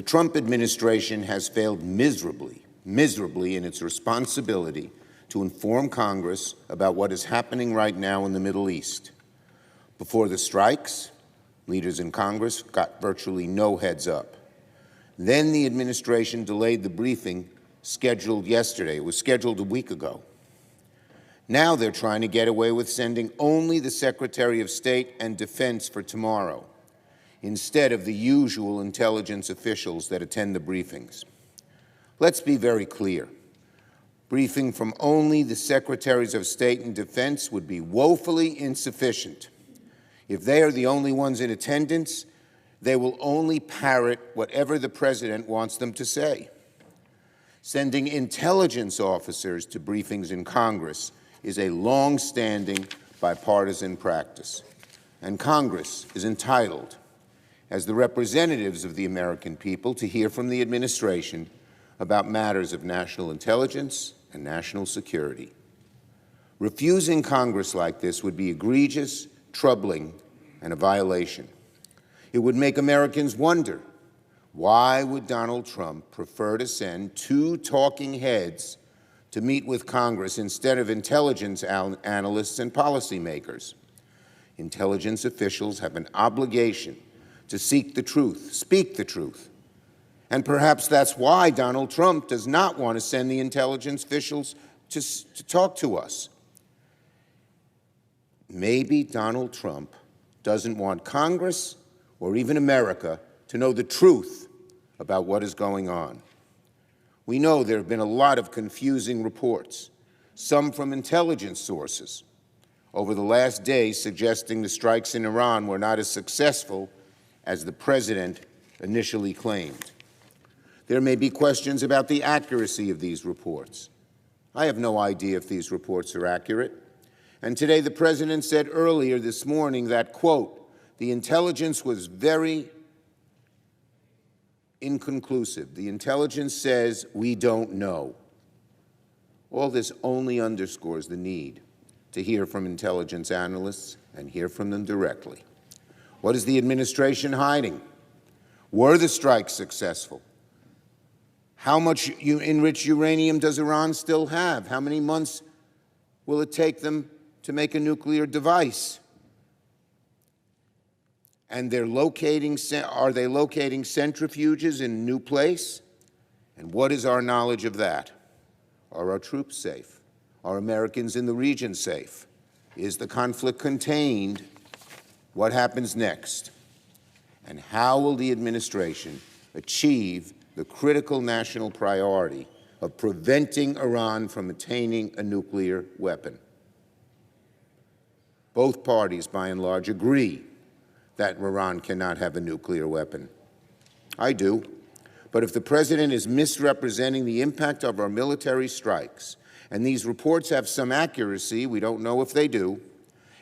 The Trump administration has failed miserably in its responsibility to inform Congress about what is happening right now in the Middle East. Before the strikes, leaders in Congress got virtually no heads up. Then the administration delayed the briefing scheduled yesterday. It was scheduled a week ago. Now they're trying to get away with sending only the Secretary of State and Defense for tomorrow, instead of the usual intelligence officials that attend the briefings. Let's be very clear. Briefing from only the Secretaries of State and Defense would be woefully insufficient. If they are the only ones in attendance, they will only parrot whatever the President wants them to say. Sending intelligence officers to briefings in Congress is a long-standing bipartisan practice, and Congress is entitled, as the representatives of the American people, to hear from the administration about matters of national intelligence and national security. Refusing Congress like this would be egregious, troubling, and a violation. It would make Americans wonder, why would Donald Trump prefer to send two talking heads to meet with Congress instead of intelligence analysts and policymakers? Intelligence officials have an obligation to seek the truth, speak the truth. And perhaps that's why Donald Trump does not want to send the intelligence officials to talk to us. Maybe Donald Trump doesn't want Congress or even America to know the truth about what is going on. We know there have been a lot of confusing reports, some from intelligence sources, over the last days suggesting the strikes in Iran were not as successful as the President initially claimed. There may be questions about the accuracy of these reports. I have no idea if these reports are accurate. And today the President said earlier this morning that, quote, the intelligence was very inconclusive. The intelligence says we don't know. All this only underscores the need to hear from intelligence analysts and hear from them directly. What is the administration hiding? Were the strikes successful? How much enriched uranium does Iran still have? How many months will it take them to make a nuclear device? And are they locating centrifuges in a new place? And what is our knowledge of that? Are our troops safe? Are Americans in the region safe? Is the conflict contained? What happens next? And how will the administration achieve the critical national priority of preventing Iran from attaining a nuclear weapon? Both parties, by and large, agree that Iran cannot have a nuclear weapon. I do. But if the President is misrepresenting the impact of our military strikes, and these reports have some accuracy, we don't know if they do,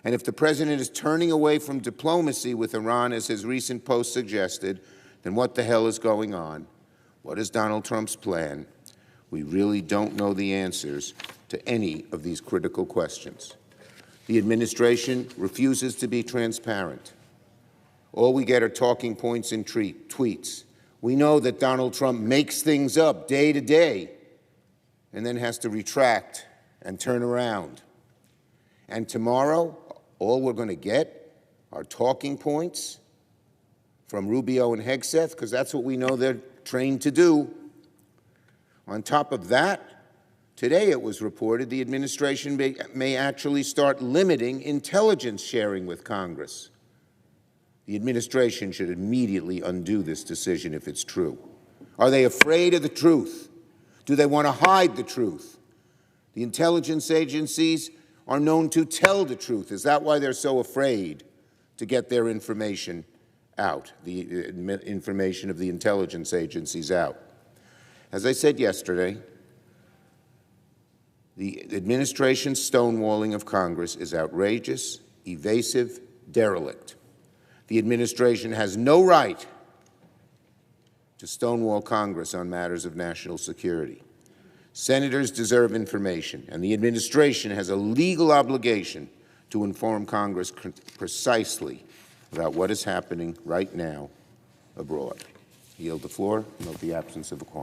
and if the President is turning away from diplomacy with Iran, as his recent post suggested, then what the hell is going on? What is Donald Trump's plan? We really don't know the answers to any of these critical questions. The administration refuses to be transparent. All we get are talking points and tweets. We know that Donald Trump makes things up day to day and then has to retract and turn around. And tomorrow, all we're going to get are talking points from Rubio and Hegseth, because that's what we know they're trained to do. On top of that, today it was reported the administration may actually start limiting intelligence sharing with Congress. The administration should immediately undo this decision if it's true. Are they afraid of the truth? Do they want to hide the truth? The intelligence agencies are known to tell the truth. Is that why they're so afraid to get their information out, the information of the intelligence agencies out? As I said yesterday, the administration's stonewalling of Congress is outrageous, evasive, derelict. The administration has no right to stonewall Congress on matters of national security. Senators deserve information, and the administration has a legal obligation to inform Congress precisely about what is happening right now abroad. Yield the floor. Note the absence of a quorum.